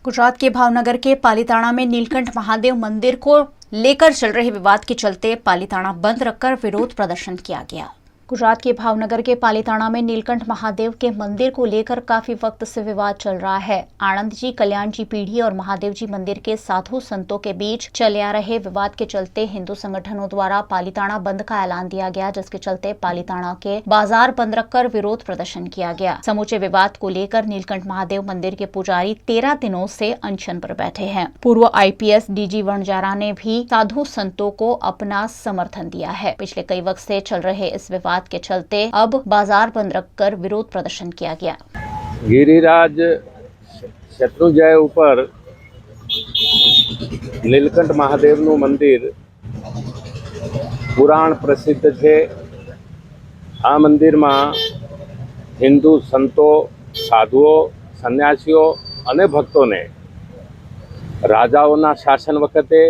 गुजरात के भावनगर के पालीताणा में नीलकंठ महादेव मंदिर को लेकर चल रहे विवाद के चलते पालीताणा बंद रखकर विरोध प्रदर्शन किया गया। गुजरात के भावनगर के पालीताणा में नीलकंठ महादेव के मंदिर को लेकर काफी वक्त से विवाद चल रहा है। आनंद जी, कल्याण जी पीढ़ी और महादेव जी मंदिर के साधु संतों के बीच चले आ रहे विवाद के चलते हिंदू संगठनों द्वारा पालीताणा बंद का ऐलान दिया गया, जिसके चलते पालीताणा के बाजार बंद रखकर विरोध प्रदर्शन किया गया। समूचे विवाद को लेकर नीलकंठ महादेव मंदिर के पुजारी 13 दिनों से अनशन पर बैठे हैं। पूर्व IPS DG वणजारा ने भी साधु संतों को अपना समर्थन दिया है। पिछले कई वक्त से चल रहे इस विवाद के चलते अब बाजार बंद रखकर विरोध प्रदर्शन किया गया। गिरिराज शत्रुंजय ऊपर नीलकंठ महादेवનું મંદિર પુરાણ પ્રસિદ્ધ છે। આ મંદિરમાં હિન્દુ સંતો, સાધુઓ, સન્યાસીઓ અને ભક્તોને રાજાઓના શાસન વખતે,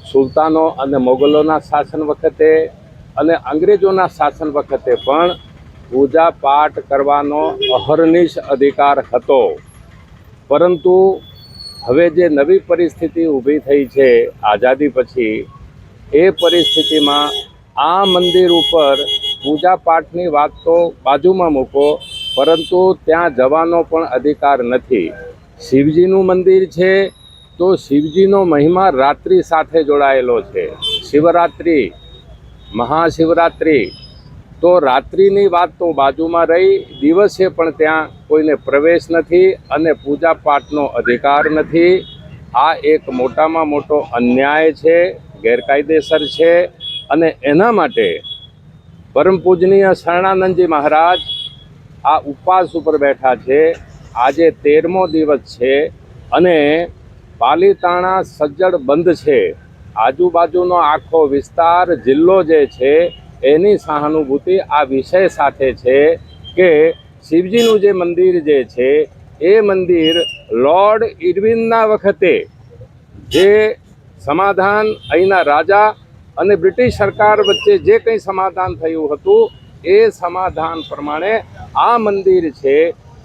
સુલતાનો અને મોગલોના શાસન વખતે અને અંગ્રેજોના શાસન વખતે પણ પૂજા પાઠ કરવાનો અહર્નિશ અધિકાર હતો। પરંતુ હવે જે નવી પરિસ્થિતિ ઊભી થઈ છે આઝાદી પછી, એ પરિસ્થિતિમાં આ મંદિર ઉપર પૂજા પાઠની વાત તો બાજુમાં મૂકો, પરંતુ ત્યાં જવાનો પણ અધિકાર નથી। શિવજીનું મંદિર છે તો શિવજીનો મહિમા રાત્રિ સાથે જોડાયેલો છે। શિવરાત્રિ, મહાશિવરાત્રિ, તો રાત્રિની વાત તો બાજુમાં રહી, દિવસે પણ ત્યાં કોઈને પ્રવેશ નથી અને પૂજા પાઠનો અધિકાર નથી। આ એક મોટામાં મોટો અન્યાય છે, ગેરકાયદેસર છે અને એના માટે પરમ પૂજનીય શરણાનંદજી મહારાજ આ ઉપવાસ ઉપર બેઠા છે। આજે 13મો દિવસ છે અને પાલીતાણા સજ્જડ બંધ છે। આજુબાજુનો આખો વિસ્તાર, જિલ્લો જે છે એની સહાનુભૂતિ આ વિષય સાથે છે કે શિવજીનું જે મંદિર જે છે એ મંદિર લોર્ડ ઇરવિનના વખતે જે સમાધાન અહીંના રાજા અને બ્રિટિશ સરકાર વચ્ચે જે કંઈ સમાધાન થયું હતું એ સમાધાન પ્રમાણે આ મંદિર છે,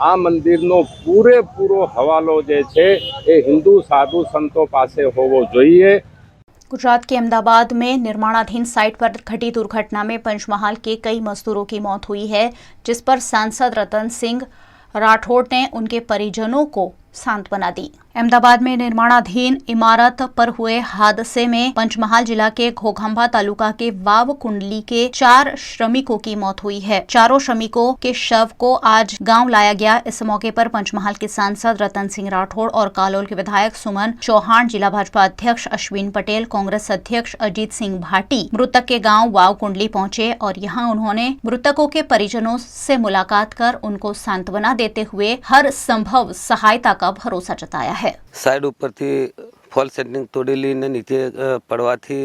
આ મંદિરનો પૂરેપૂરો હવાલો જે છે એ હિન્દુ સાધુ संतों પાસે હોવો જોઈએ। गुजरात के अहमदाबाद में निर्माणाधीन साइट पर घटी दुर्घटना में पंचमहाल के कई मजदूरों की मौत हुई है, जिस पर सांसद रतन सिंह राठौड़ ने उनके परिजनों को सांत्वना दी। अहमदाबाद में निर्माणाधीन इमारत पर हुए हादसे में पंचमहाल जिला के घोघंबा तालुका के वाव कुंडली के 4 श्रमिकों की मौत हुई है। चारों श्रमिकों के शव को आज गांव लाया गया। इस मौके पर पंचमहाल के सांसद रतन सिंह राठौड़ और कालोल के विधायक सुमन चौहान, जिला भाजपा अध्यक्ष अश्विन पटेल, कांग्रेस अध्यक्ष अजीत सिंह भाटी मृतक के गाँव वाव कुंडली पहुंचे और यहाँ उन्होंने मृतकों के परिजनों से मुलाकात कर उनको सांत्वना देते हुए हर संभव सहायता का भरोसा जताया है। साइड ઉપરથી ફોલ સેટિંગ તોડેલીને નીચે પડવાથી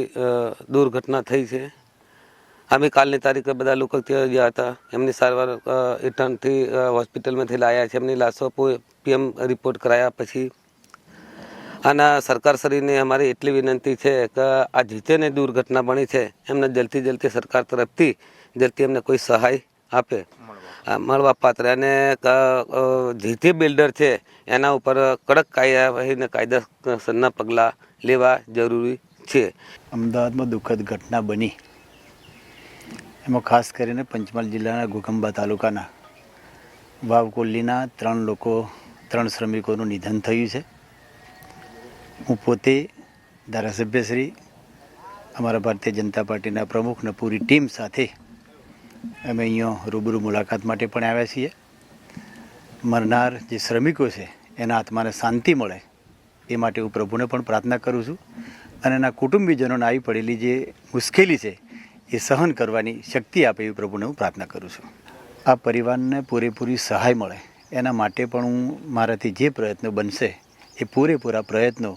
દુર્ઘટના થઈ છે। અમે કાલની તારીખે બધા લોકો ત્યાં ગયા હતા, એમની સારવાર ઇટનથી હોસ્પિટલમાંથી લાયા છે। એમની લાશો પીએમ રિપોર્ટ કરાયા પછી આના સરકારશ્રીને અમારી એટલી વિનંતી છે કે આ જીતેને દુર્ઘટના બની છે એમને જલ્દી સરકાર તરફથી જલ્દી એમને કોઈ સહાય આપે મળવા પાત્ર અને જે બિલ્ડર છે એના ઉપર કડક કાર્યવાહીને કાયદેસરના પગલાં લેવા જરૂરી છે। અમદાવાદમાં દુઃખદ ઘટના બની, એમાં ખાસ કરીને પંચમહાલ જિલ્લાના ઘોઘંબા તાલુકાના વાવ કોલ્લીના 3 શ્રમિકોનું નિધન થયું છે। હું પોતે ધારાસભ્યશ્રી, અમારા ભારતીય જનતા પાર્ટીના પ્રમુખને પૂરી ટીમ સાથે અમે અહીંયા રૂબરૂ મુલાકાત માટે પણ આવ્યા છીએ। મરનાર જે શ્રમિકો છે એના આત્માને શાંતિ મળે એ માટે હું પ્રભુને પણ પ્રાર્થના કરું છું અને એના કુટુંબીજનોને આવી પડેલી જે મુશ્કેલી છે એ સહન કરવાની શક્તિ આપે એવી પ્રભુને હું પ્રાર્થના કરું છું। આ પરિવારને પૂરેપૂરી સહાય મળે એના માટે પણ હું મારાથી જે પ્રયત્નો બનશે એ પૂરેપૂરા પ્રયત્નો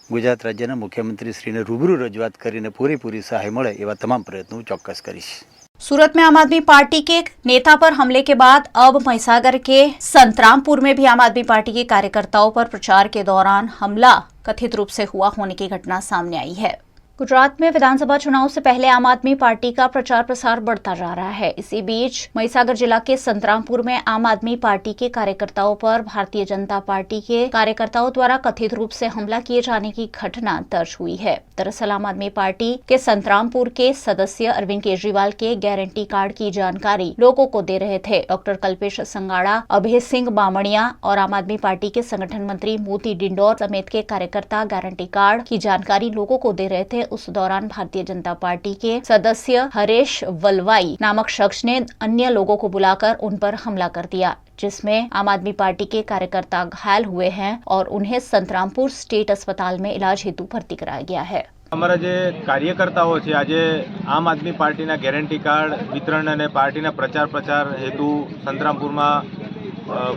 ગુજરાત રાજ્યના મુખ્યમંત્રીશ્રીને રૂબરૂ રજૂઆત કરીને પૂરેપૂરી સહાય મળે એવા તમામ પ્રયત્નો હું ચોક્કસ કરીશ। सूरत में आम आदमी पार्टी के नेता पर हमले के बाद अब महिसागर के संतरामपुर में भी आम आदमी पार्टी के कार्यकर्ताओं पर प्रचार के दौरान हमला कथित रूप से हुआ होने की घटना सामने आई है। गुजरात में विधानसभा चुनाव से पहले आम आदमी पार्टी का प्रचार प्रसार बढ़ता जा रहा है। इसी बीच महिसागर जिला के संतरामपुर में आम आदमी पार्टी के कार्यकर्ताओं पर भारतीय जनता पार्टी के कार्यकर्ताओं द्वारा कथित रूप से हमला किए जाने की घटना दर्ज हुई है। दरअसल आम आदमी पार्टी के संतरामपुर के सदस्य अरविंद केजरीवाल के गारंटी कार्ड की जानकारी लोगों को दे रहे थे। डॉक्टर कल्पेश संगाड़ा, अभय सिंह बामणिया और आम आदमी पार्टी के संगठन मंत्री मोती डिंडोर समेत के कार्यकर्ता गारंटी कार्ड की जानकारी लोगों को दे रहे थे। उस दौरान भारतीय जनता पार्टी के सदस्य हरेश वलवाई नामक शख्स ने अन्य लोगों को बुलाकर उन पर हमला कर दिया, जिसमें आम आदमी पार्टी के कार्यकर्ता घायल हुए हैं और उन्हें संतरामपुर स्टेट अस्पताल में इलाज हेतु भर्ती कराया गया है। અમારા જે કાર્યકર્તાઓ છે આજે આમ આદમી પાર્ટીના ગેરંટી કાર્ડ વિતરણ અને પાર્ટીના પ્રચાર હેતુ સંતરામપુરમાં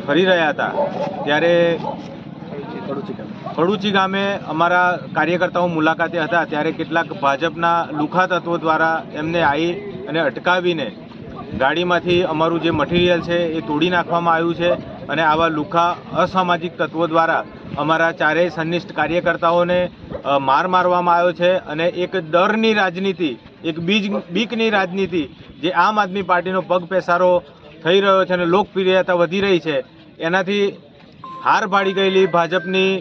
ફરી રહ્યા હતા ત્યારે પડુચી ગામે અમારા કાર્યકર્તાઓ મુલાકાતે હતા ત્યારે કેટલાક ભાજપના લુખા તત્વો દ્વારા એમને આવી અને અટકાવીને ગાડીમાંથી અમારું જે મટીરિયલ છે એ તોડી નાખવામાં આવ્યું છે અને આવા લુખા અસામાજિક તત્વો દ્વારા અમારા ચારેય સન્નિષ્ઠ કાર્યકર્તાઓને માર મારવામાં આવ્યો છે અને એક ડરની રાજનીતિ, એક બીકની રાજનીતિ જે આમ આદમી પાર્ટીનો પગ પેસારો થઈ રહ્યો છે અને લોકપ્રિયતા વધી રહી છે એનાથી હાર ભાડી ગયેલી ભાજપની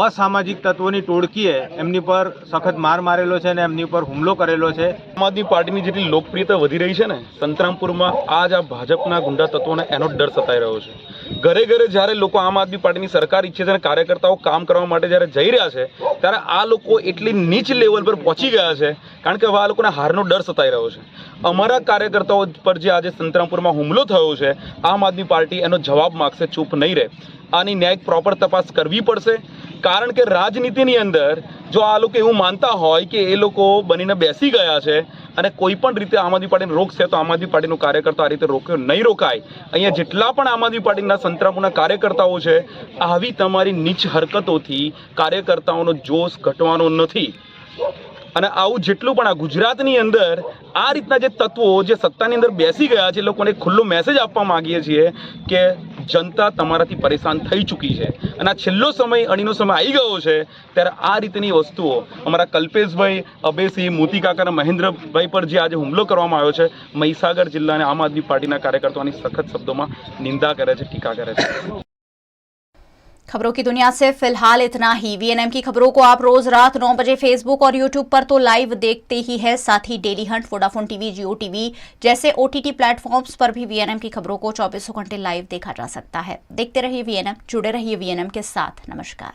અસામાજિક તત્વોની ટોળકીએ એમની પર સખત માર મારેલો છે અને એમની ઉપર હુમલો કરેલો છે। આમ આદમી પાર્ટીની જેટલી લોકપ્રિયતા વધી રહી છે ને સંતરામપુરમાં આજ આ ભાજપના ગુંડા તત્વોને એનો ડર સતાઈ રહ્યો છે। ઘરે ઘરે જ્યારે લોકો આમ આદમી પાર્ટીની સરકાર ઈચ્છે છે અને કાર્યકર્તાઓ કામ કરવા માટે જ્યારે જઈ રહ્યા છે ત્યારે આ લોકો એટલી નીચ લેવલ પર પહોંચી ગયા છે કારણ કે હવે આ લોકોને હારનો ડર સતાઈ રહ્યો છે। અમારા કાર્યકર્તાઓ પર જે આજે સંતરામપુરમાં હુમલો થયો છે આમ આદમી પાર્ટી એનો જવાબ માગશે, ચૂપ નહીં રહે। આની ન્યાયિક પ્રોપર તપાસ કરવી પડશે કારણ કે રાજનીતિની અંદર જો આ લોકો એવું માનતા હોય કે એ લોકો બનીને બેસી ગયા છે અને કોઈ પણ રીતે આમ આદમી પાર્ટીને રોકશે તો આમ આદમી પાર્ટીનો કાર્યકર્તા આ રીતે નહીં રોકાય। અહીંયા જેટલા પણ આમ આદમી પાર્ટીના સંતરામપુરના કાર્યકર્તાઓ છે આવી તમારી નીચ હરકતોથી કાર્યકર્તાઓનો જોશ ઘટવાનો નથી અને આવું જેટલું પણ આ ગુજરાતની અંદર આ રીતના જે તત્વો જે સત્તાની અંદર બેસી ગયા છે એ લોકોને ખુલ્લો મેસેજ આપવા માંગીએ છીએ કે જનતા તમારાથી પરેશાન થઈ ચૂકી છે અને આ છેલ્લો સમય અણીનો સમય આવી ગયો છે ત્યારે આ રીતની વસ્તુઓ અમારા કલ્પેશભાઈ, અભયસિંહ, મોતીકાકા અને મહેન્દ્રભાઈ પર જે આજે હુમલો કરવામાં આવ્યો છે, મહીસાગર જિલ્લાના આમ આદમી પાર્ટીના કાર્યકર્તાઓની સખત શબ્દોમાં નિંદા કરે છે, ટીકા करे थे। खबरों की दुनिया से फिलहाल इतना ही। वीएनएम की खबरों को आप रोज रात 9 बजे फेसबुक और यूट्यूब पर तो लाइव देखते ही है, साथ ही डेली हंट, वोडाफोन टीवी, जियो टीवी जैसे ओटीटी प्लेटफॉर्म्स पर भी वीएनएम की खबरों को 24 घंटे लाइव देखा जा सकता है। देखते रहिए वीएनएम, जुड़े रहिए वीएनएम के साथ। नमस्कार।